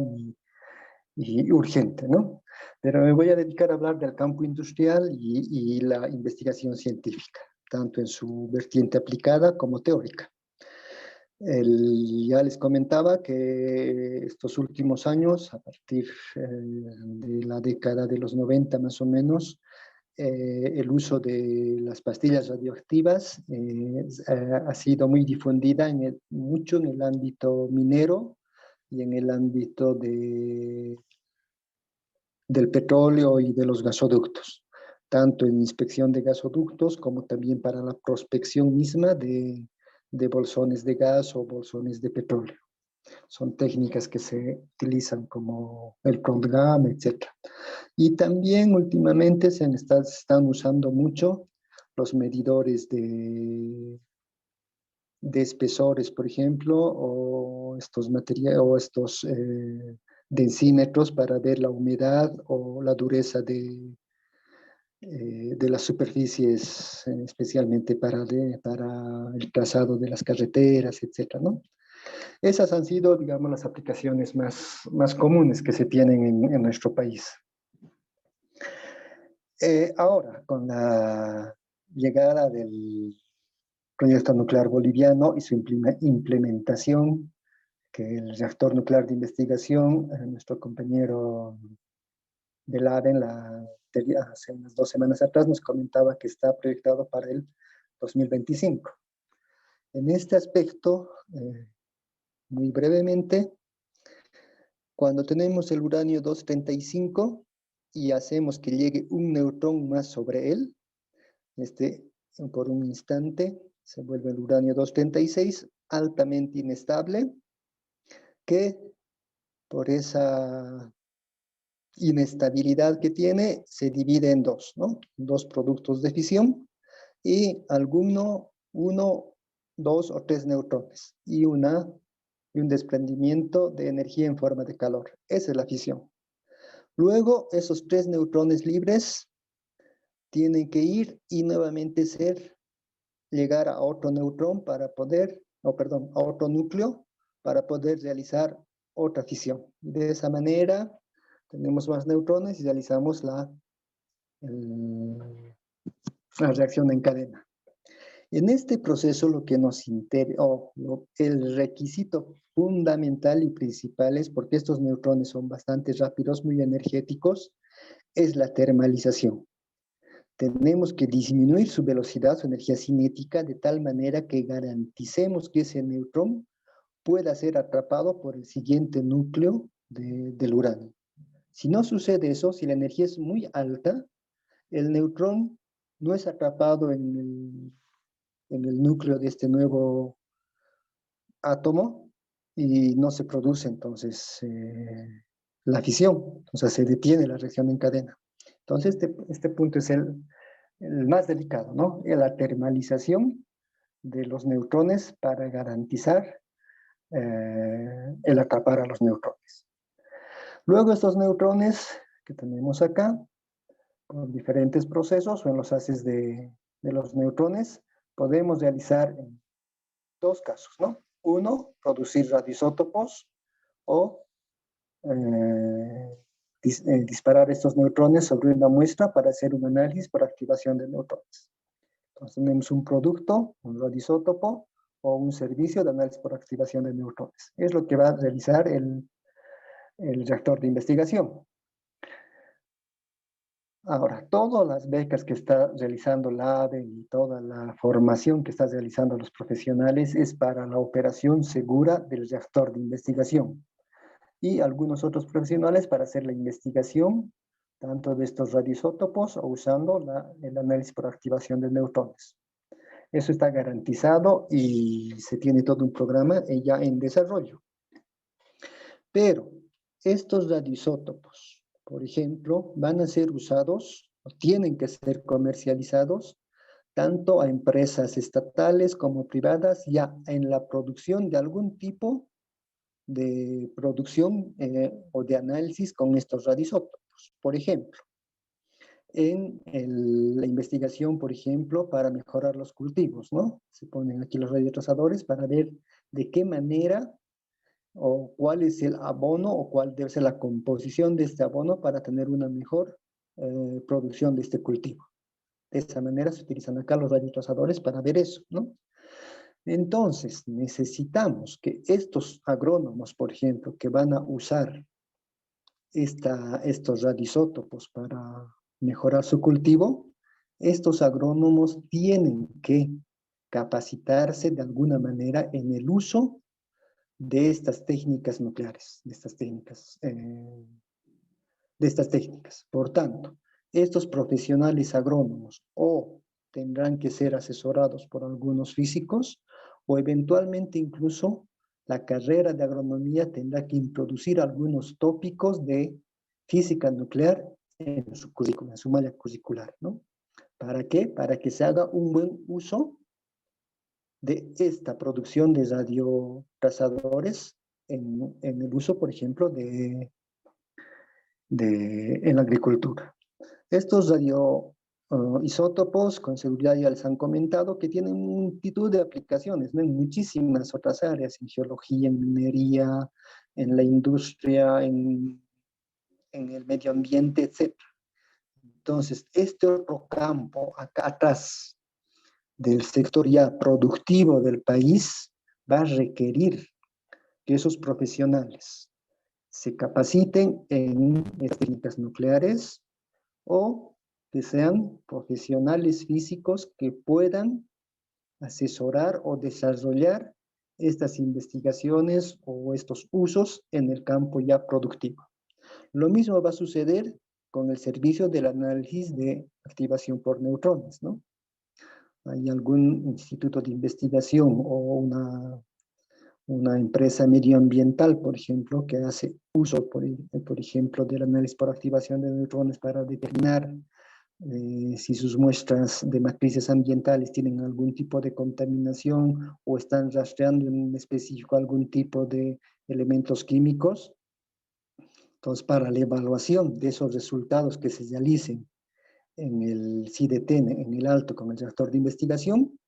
y urgente, ¿no? Pero me voy a dedicar a hablar del campo industrial y la investigación científica, tanto en su vertiente aplicada como teórica. Ya les comentaba que estos últimos años, a partir de la década de los 90 más o menos, el uso de las pastillas radioactivas ha sido muy difundida mucho en el ámbito minero y en el ámbito del petróleo y de los gasoductos, tanto en inspección de gasoductos como también para la prospección misma de bolsones de gas o bolsones de petróleo. Son técnicas que se utilizan como el PRONGAM, etc. Y también últimamente se están usando mucho los medidores de espesores, por ejemplo, o estos materiales, o estos densímetros para ver la humedad o la dureza de las superficies, especialmente para el trazado de las carreteras, etcétera, ¿no? Esas han sido, digamos, las aplicaciones más comunes que se tienen en nuestro país. Ahora, con la llegada del proyecto nuclear boliviano y su implementación, que el reactor nuclear de investigación, nuestro compañero del ADEN, hace unas 2 semanas atrás, nos comentaba que está proyectado para el 2025. En este aspecto, muy brevemente, cuando tenemos el uranio 235 y hacemos que llegue un neutrón más sobre él, por un instante se vuelve el uranio 236 altamente inestable, que por esa inestabilidad que tiene se divide en dos, ¿no? Dos productos de fisión y uno, dos o tres neutrones y un desprendimiento de energía en forma de calor. Esa es la fisión. Luego, esos 3 neutrones libres tienen que ir y nuevamente llegar a otro neutrón para poder, a otro núcleo para poder realizar otra fisión. De esa manera, tenemos más neutrones y realizamos la reacción en cadena. En este proceso lo que nos interesa, el requisito fundamental y principal es, porque estos neutrones son bastante rápidos, muy energéticos, es la termalización. Tenemos que disminuir su velocidad, su energía cinética, de tal manera que garanticemos que ese neutrón pueda ser atrapado por el siguiente núcleo del uranio. Si no sucede eso, si la energía es muy alta, el neutrón no es atrapado en el núcleo de este nuevo átomo y no se produce entonces la fisión, o sea, se detiene la reacción en cadena. Entonces, este punto es el más delicado, ¿no? La termalización de los neutrones para garantizar el atrapar a los neutrones. Luego, estos neutrones que tenemos acá, con diferentes procesos o en los haces de los neutrones, podemos realizar en 2 casos, ¿no? Uno, producir radioisótopos o disparar estos neutrones sobre una muestra para hacer un análisis por activación de neutrones. Entonces tenemos un producto, un radioisótopo o un servicio de análisis por activación de neutrones. Es lo que va a realizar el reactor de investigación. Ahora, todas las becas que está realizando la ADEN y toda la formación que están realizando los profesionales es para la operación segura del reactor de investigación. Y algunos otros profesionales para hacer la investigación tanto de estos radioisótopos o usando el análisis por activación de neutrones. Eso está garantizado y se tiene todo un programa ya en desarrollo. Pero estos radioisótopos, por ejemplo, van a ser usados o tienen que ser comercializados tanto a empresas estatales como privadas ya en la producción de algún tipo de producción o de análisis con estos radioisótopos. Por ejemplo, en la investigación, por ejemplo, para mejorar los cultivos, ¿no? Se ponen aquí los radiotrazadores para ver de qué manera o cuál es el abono o cuál debe ser la composición de este abono para tener una mejor producción de este cultivo. De esa manera se utilizan acá los radiotrazadores para ver eso, ¿no? Entonces, necesitamos que estos agrónomos, por ejemplo, que van a usar estos radioisótopos para mejorar su cultivo, estos agrónomos tienen que capacitarse de alguna manera en el uso de estas técnicas nucleares, de estas técnicas. Por tanto, estos profesionales agrónomos o tendrán que ser asesorados por algunos físicos o eventualmente incluso la carrera de agronomía tendrá que introducir algunos tópicos de física nuclear en su currículum, en su malla curricular, ¿no? ¿Para qué? Para que se haga un buen uso de esta producción de radiotrazadores en el uso, por ejemplo, en la agricultura. Estos radioisótopos, con seguridad ya les han comentado, que tienen multitud de aplicaciones, ¿no? En muchísimas otras áreas, en geología, en minería, en la industria, en el medio ambiente, etc. Entonces, este otro campo acá atrás del sector ya productivo del país va a requerir que esos profesionales se capaciten en técnicas nucleares o que sean profesionales físicos que puedan asesorar o desarrollar estas investigaciones o estos usos en el campo ya productivo. Lo mismo va a suceder con el servicio del análisis de activación por neutrones, ¿no? Hay algún instituto de investigación o una empresa medioambiental, por ejemplo, que hace uso, por ejemplo, del análisis por activación de neutrones para determinar si sus muestras de matrices ambientales tienen algún tipo de contaminación o están rastreando en específico algún tipo de elementos químicos. Entonces, para la evaluación de esos resultados que se realicen en el CIDETEN, en el alto con el reactor de investigación,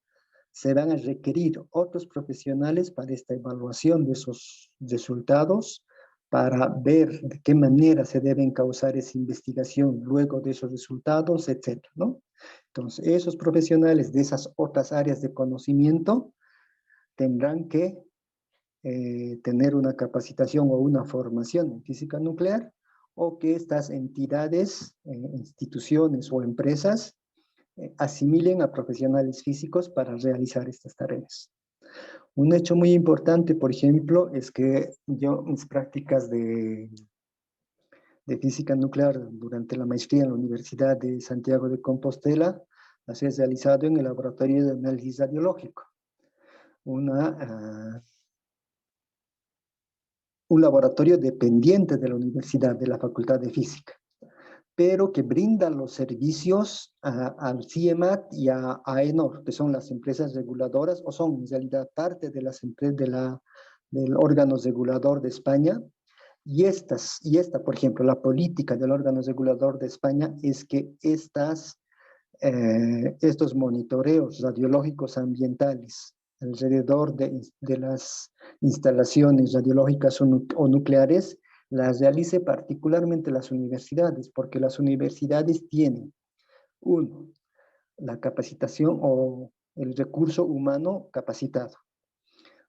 se van a requerir otros profesionales para esta evaluación de esos resultados, para ver de qué manera se deben causar esa investigación luego de esos resultados, etcétera, ¿no? Entonces, esos profesionales de esas otras áreas de conocimiento tendrán que tener una capacitación o una formación en física nuclear, o que estas entidades, instituciones o empresas asimilen a profesionales físicos para realizar estas tareas. Un hecho muy importante, por ejemplo, es que yo mis prácticas de física nuclear durante la maestría en la Universidad de Santiago de Compostela las he realizado en el laboratorio de análisis radiológico, un laboratorio dependiente de la universidad, de la Facultad de Física, pero que brinda los servicios al CIEMAT y a AENOR, que son las empresas reguladoras, o son en realidad parte de las empresas del órgano regulador de España. Y esta, por ejemplo, la política del órgano regulador de España es que estos monitoreos radiológicos ambientales alrededor de las instalaciones radiológicas o nucleares las realice particularmente las universidades, porque las universidades tienen, uno, la capacitación o el recurso humano capacitado.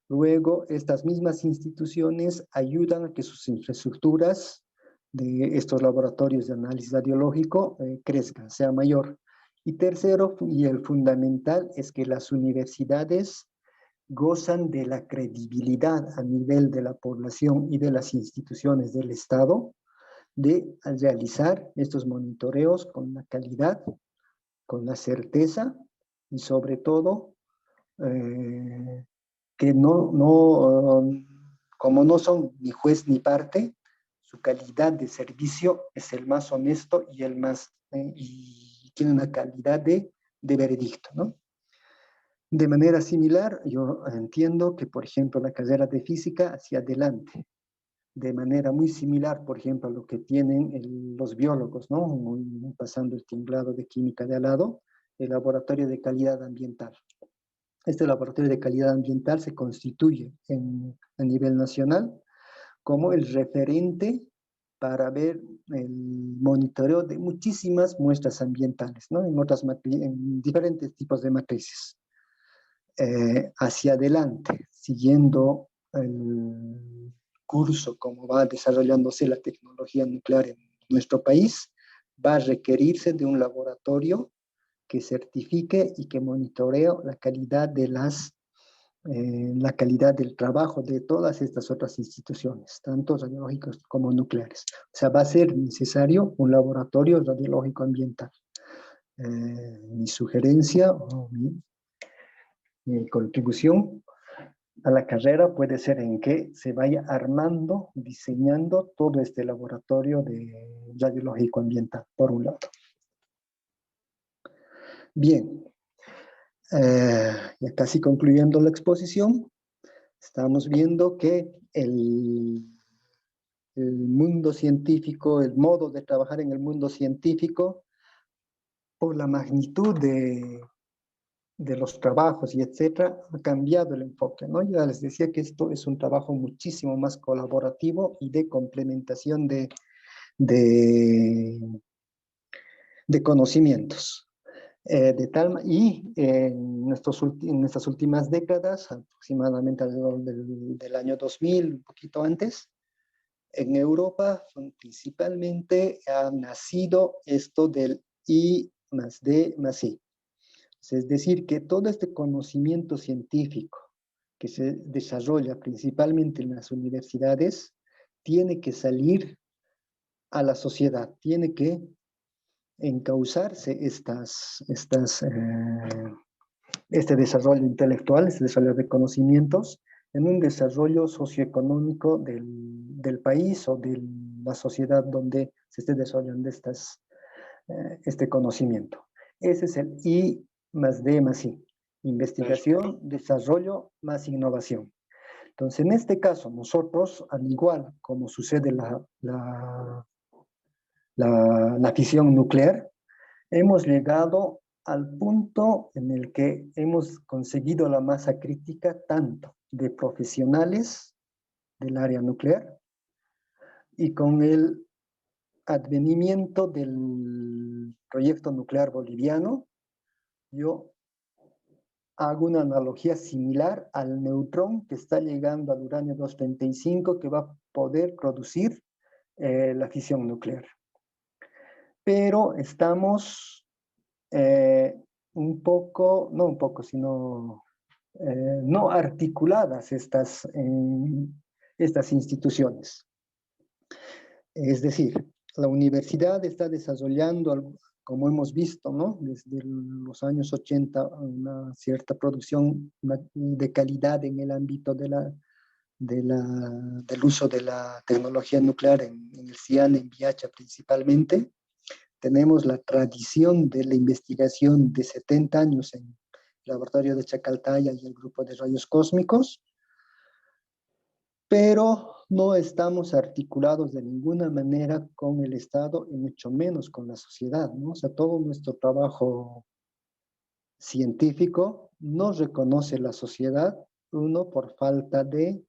Luego, estas mismas instituciones ayudan a que sus infraestructuras de estos laboratorios de análisis radiológico crezcan, sea mayor. Y tercero, y el fundamental, es que las universidades gozan de la credibilidad a nivel de la población y de las instituciones del Estado de realizar estos monitoreos con la calidad, con la certeza y sobre todo que como no son ni juez ni parte, su calidad de servicio es el más honesto y y tiene una calidad de veredicto, ¿no? De manera similar, yo entiendo que, por ejemplo, la carrera de física hacia adelante, de manera muy similar, por ejemplo, a lo que tienen los biólogos, ¿no? Pasando el tinglado de química de al lado, el laboratorio de calidad ambiental. Este laboratorio de calidad ambiental se constituye a nivel nacional como el referente para ver el monitoreo de muchísimas muestras ambientales, ¿no? En diferentes tipos de matrices. Hacia adelante, siguiendo el curso, como va desarrollándose la tecnología nuclear en nuestro país, va a requerirse de un laboratorio que certifique y que monitoree la calidad de la calidad del trabajo de todas estas otras instituciones, tanto radiológicos como nucleares. O sea, va a ser necesario un laboratorio radiológico ambiental. Mi sugerencia o mi contribución a la carrera puede ser en que se vaya armando, diseñando todo este laboratorio de radiológico ambiental, por un lado. Bien, ya casi concluyendo la exposición, estamos viendo que el mundo científico, el modo de trabajar en el mundo científico, por la magnitud de los trabajos y etcétera, ha cambiado el enfoque, ¿no? Ya les decía que esto es un trabajo muchísimo más colaborativo y de complementación de, de conocimientos. En estas últimas décadas, aproximadamente alrededor del año 2000, un poquito antes, en Europa principalmente ha nacido esto del I más D más I. Es decir, que todo este conocimiento científico que se desarrolla principalmente en las universidades tiene que salir a la sociedad, tiene que encauzarse este desarrollo intelectual, este desarrollo de conocimientos, en un desarrollo socioeconómico del país o de la sociedad donde se esté desarrollando este conocimiento. Ese es el I más D más I. Investigación, desarrollo más innovación. Entonces, en este caso, nosotros, al igual como sucede la fisión nuclear, hemos llegado al punto en el que hemos conseguido la masa crítica tanto de profesionales del área nuclear y con el advenimiento del proyecto nuclear boliviano, yo hago una analogía similar al neutrón que está llegando al uranio 235 que va a poder producir la fisión nuclear. Pero estamos no articuladas estas instituciones. Es decir, la universidad está desarrollando, como hemos visto, ¿no? Desde los años 80, una cierta producción de calidad en el ámbito del uso de la tecnología nuclear en el CIAN, en Viacha principalmente. Tenemos la tradición de la investigación de 70 años en el laboratorio de Chacaltaya y el grupo de rayos cósmicos, pero no estamos articulados de ninguna manera con el Estado y mucho menos con la sociedad, ¿no? O sea, todo nuestro trabajo científico no reconoce la sociedad, uno, por falta de,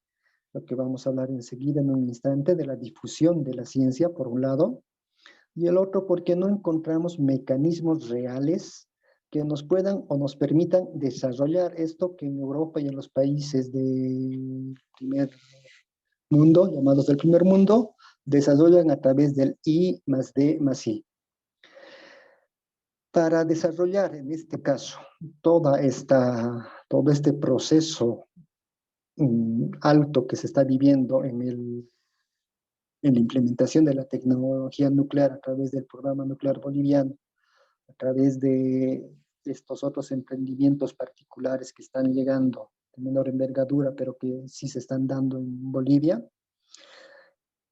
lo que vamos a hablar enseguida en un instante, de la difusión de la ciencia, por un lado, y el otro porque no encontramos mecanismos reales que nos puedan o nos permitan desarrollar esto que en Europa y en los países del primer mundo, llamados del primer mundo, desarrollan a través del I más D más I. Para desarrollar, en este caso, todo este proceso alto que se está viviendo en la implementación de la tecnología nuclear a través del programa nuclear boliviano, a través de estos otros emprendimientos particulares que están llegando de menor envergadura, pero que sí se están dando en Bolivia,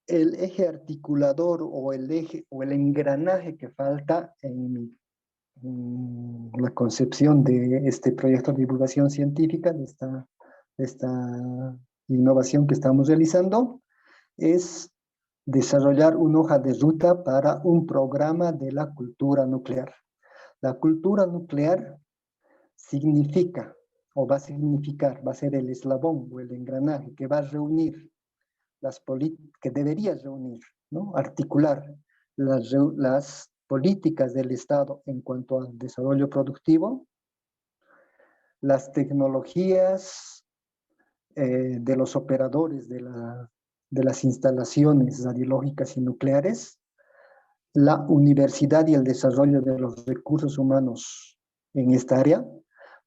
el eje articulador o el engranaje que falta en la concepción de este proyecto de divulgación científica, de esta innovación que estamos realizando, es desarrollar una hoja de ruta para un programa de la cultura nuclear. La cultura nuclear significa, o va a significar, va a ser el eslabón o el engranaje que va a reunir que debería reunir, ¿no? Articular las políticas del Estado en cuanto al desarrollo productivo, las tecnologías de los operadores de las instalaciones radiológicas y nucleares, la universidad y el desarrollo de los recursos humanos en esta área,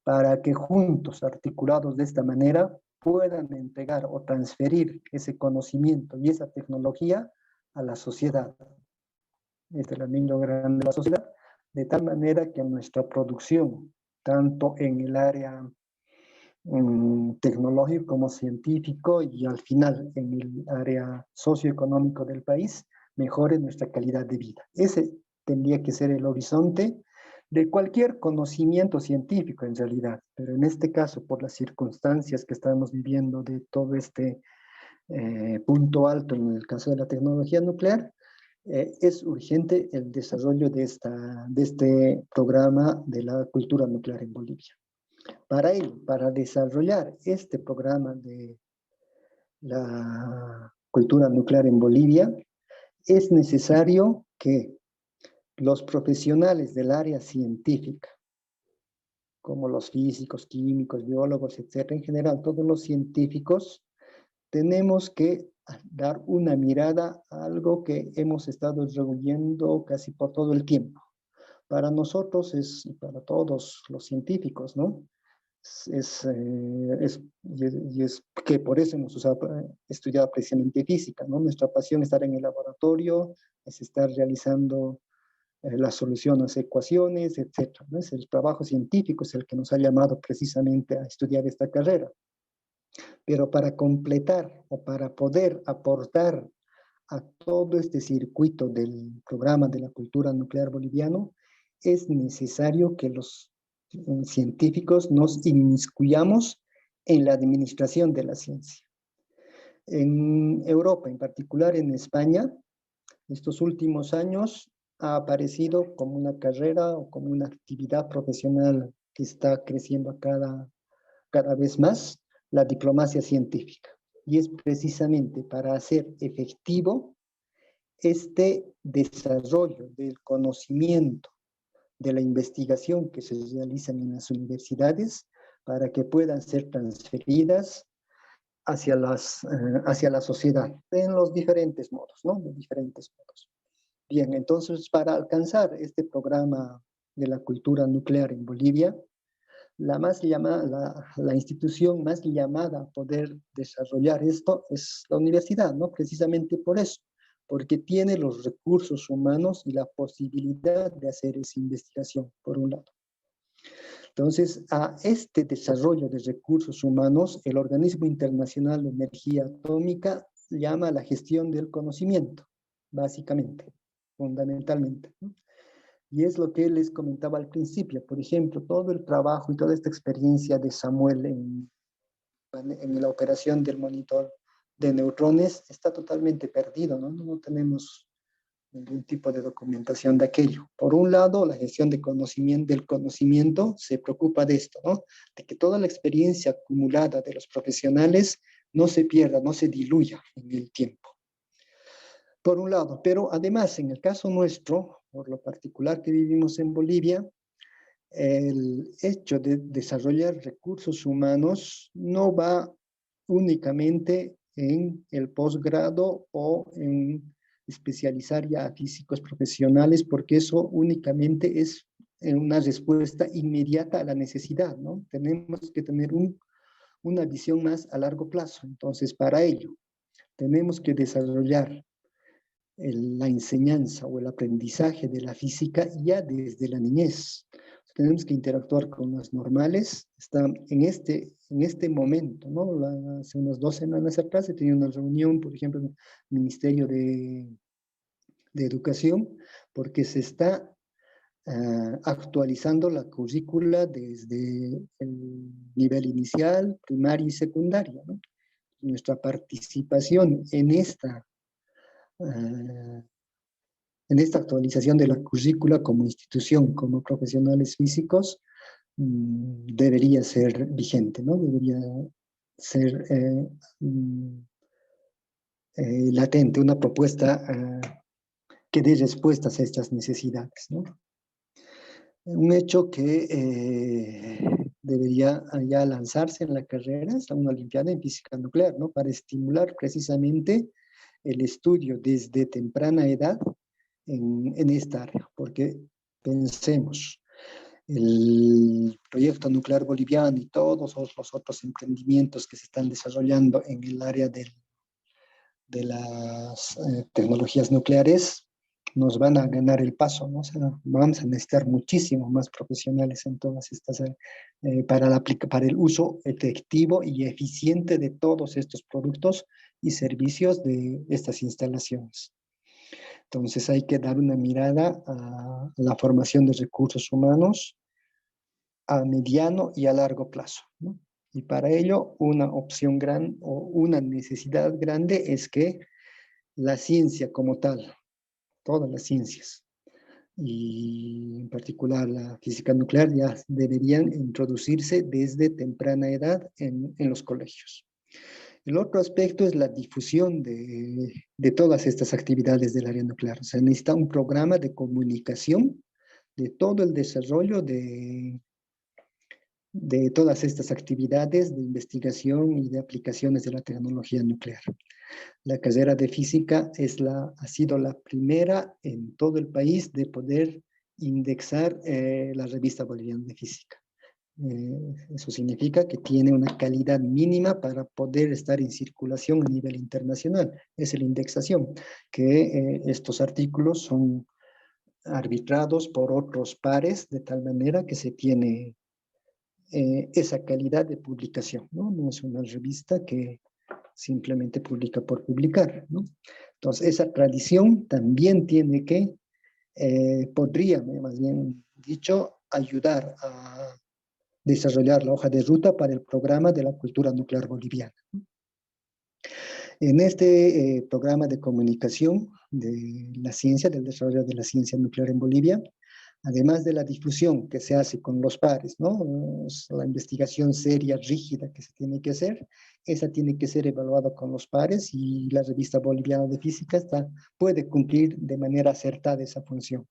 para que juntos, articulados de esta manera, puedan entregar o transferir ese conocimiento y esa tecnología a la sociedad. Este es el anillo grande de la sociedad, de tal manera que nuestra producción, tanto en el área tecnológico como científico y al final en el área socioeconómico del país, mejore nuestra calidad de vida. Ese tendría que ser el horizonte de cualquier conocimiento científico en realidad, pero en este caso, por las circunstancias que estamos viviendo de todo este punto alto en el caso de la tecnología nuclear, es urgente el desarrollo de este programa de la cultura nuclear en Bolivia. Para ello, para desarrollar este programa de la cultura nuclear en Bolivia, es necesario que los profesionales del área científica, como los físicos, químicos, biólogos, etcétera, en general, todos los científicos, tenemos que dar una mirada a algo que hemos estado reuniendo casi por todo el tiempo. Para nosotros y para todos los científicos, ¿no? Es que por eso hemos estudiado precisamente física, ¿no? Nuestra pasión es estar en el laboratorio, es estar realizando las soluciones a ecuaciones, etcétera, ¿no? Es el trabajo científico es el que nos ha llamado precisamente a estudiar esta carrera. Pero para completar o para poder aportar a todo este circuito del programa de la cultura nuclear boliviano, es necesario que los científicos nos inmiscuyamos en la administración de la ciencia. En Europa, en particular en España, estos últimos años ha aparecido como una carrera o como una actividad profesional que está creciendo cada vez más, la diplomacia científica. Y es precisamente para hacer efectivo este desarrollo del conocimiento, de la investigación que se realizan en las universidades para que puedan ser transferidas hacia la sociedad en los diferentes modos, ¿no? De diferentes modos. Bien, entonces para alcanzar este programa de la cultura nuclear en Bolivia, la institución más llamada a poder desarrollar esto es la universidad, ¿no? Precisamente por eso, porque tiene los recursos humanos y la posibilidad de hacer esa investigación, por un lado. Entonces, a este desarrollo de recursos humanos, el Organismo Internacional de Energía Atómica llama la gestión del conocimiento, básicamente, fundamentalmente, ¿no? Y es lo que les comentaba al principio. Por ejemplo, todo el trabajo y toda esta experiencia de Samuel en la operación del monitor de neutrones está totalmente perdido, ¿no? No tenemos ningún tipo de documentación de aquello. Por un lado, la gestión del conocimiento se preocupa de esto, ¿no? De que toda la experiencia acumulada de los profesionales no se pierda, no se diluya en el tiempo. Por un lado, pero además, en el caso nuestro, por lo particular que vivimos en Bolivia, el hecho de desarrollar recursos humanos no va únicamente en el posgrado o en especializar ya a físicos profesionales, porque eso únicamente es una respuesta inmediata a la necesidad, ¿no? Tenemos que tener una visión más a largo plazo. Entonces, para ello, tenemos que desarrollar la enseñanza o el aprendizaje de la física ya desde la niñez. Tenemos que interactuar con las normales. Están en este momento, ¿no? Hace unas 2 semanas atrás he tenido una reunión, por ejemplo, en el Ministerio de Educación, porque se está actualizando la currícula desde el nivel inicial, primaria y secundaria, ¿no? Nuestra participación en esta actualización de la currícula como institución, como profesionales físicos, debería ser vigente, ¿no? Debería ser latente, una propuesta que dé respuestas a estas necesidades, ¿no? Un hecho que debería ya lanzarse en la carrera es una olimpiada en física nuclear, ¿no? Para estimular precisamente el estudio desde temprana edad en esta área, porque pensemos, el proyecto nuclear boliviano y todos los otros emprendimientos que se están desarrollando en el área de las tecnologías nucleares, nos van a ganar el paso, ¿no? O sea, vamos a necesitar muchísimo más profesionales en todas estas, para el uso efectivo y eficiente de todos estos productos y servicios de estas instalaciones. Entonces hay que dar una mirada a la formación de recursos humanos a mediano y a largo plazo, ¿no? Y para ello una opción gran o una necesidad grande es que la ciencia como tal, todas las ciencias, y en particular la física nuclear, ya deberían introducirse desde temprana edad en los colegios. El otro aspecto es la difusión de todas estas actividades del área nuclear. O sea, necesita un programa de comunicación de todo el desarrollo de todas estas actividades de investigación y de aplicaciones de la tecnología nuclear. La carrera de física ha sido la primera en todo el país de poder indexar la revista boliviana de física. Eso significa que tiene una calidad mínima para poder estar en circulación a nivel internacional. Es la indexación, que estos artículos son arbitrados por otros pares de tal manera que se tiene esa calidad de publicación, ¿no? No es una revista que simplemente publica por publicar, ¿no? Entonces, esa tradición también tiene que, podría, más bien dicho, ayudar a desarrollar la hoja de ruta para el programa de la cultura nuclear boliviana. En este programa de comunicación de la ciencia, del desarrollo de la ciencia nuclear en Bolivia, además de la difusión que se hace con los pares, ¿no? La investigación seria, rígida que se tiene que hacer, esa tiene que ser evaluada con los pares y la revista boliviana de física puede cumplir de manera acertada esa función.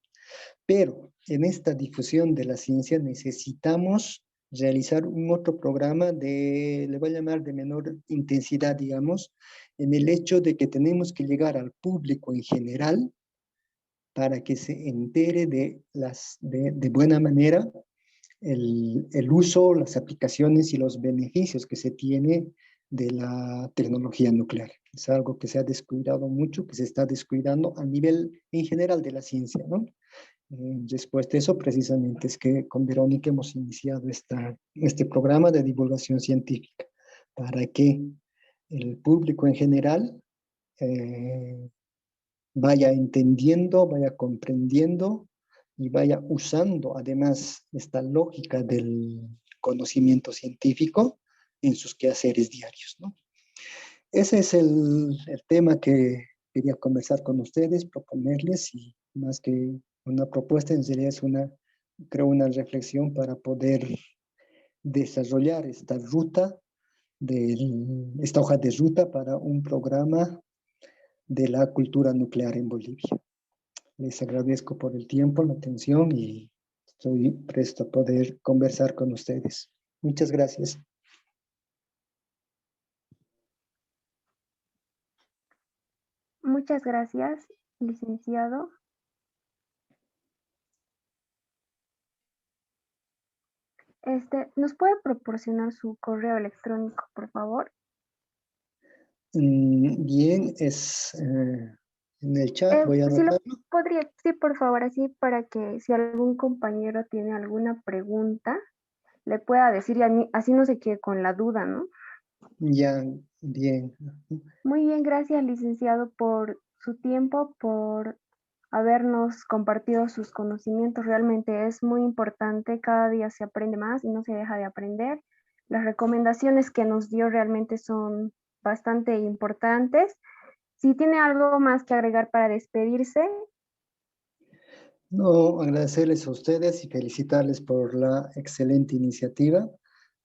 Pero en esta difusión de la ciencia necesitamos realizar un otro programa le voy a llamar de menor intensidad, digamos, en el hecho de que tenemos que llegar al público en general para que se entere de buena manera el uso, las aplicaciones y los beneficios que se tiene de la tecnología nuclear. Es algo que se ha descuidado mucho, que se está descuidando a nivel en general de la ciencia, ¿no? Después de eso, precisamente, es que con Verónica hemos iniciado este programa de divulgación científica para que el público en general vaya entendiendo, vaya comprendiendo y vaya usando además esta lógica del conocimiento científico en sus quehaceres diarios, ¿no? Ese es el tema que quería conversar con ustedes, proponerles, y más que una propuesta, en realidad es creo una reflexión para poder desarrollar esta hoja de ruta para un programa de la cultura nuclear en Bolivia. Les agradezco por el tiempo, la atención, y estoy presto a poder conversar con ustedes. Muchas gracias. Muchas gracias, licenciado. ¿Nos puede proporcionar su correo electrónico, por favor? Bien, en el chat, voy a Si lo anotarlo. podría, sí, por favor, así para que si algún compañero tiene alguna pregunta, le pueda decir y así no se quede con la duda, ¿no? Ya, bien. Muy bien, gracias, licenciado, por su tiempo, por habernos compartido sus conocimientos. Realmente es muy importante, cada día se aprende más y no se deja de aprender. Las recomendaciones que nos dio realmente son bastante importantes. Si tiene algo más que agregar para despedirse. No, agradecerles a ustedes y felicitarles por la excelente iniciativa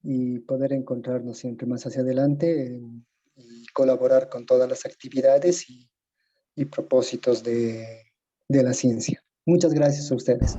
y poder encontrarnos siempre más hacia adelante y colaborar con todas las actividades y propósitos de la ciencia. Muchas gracias a ustedes.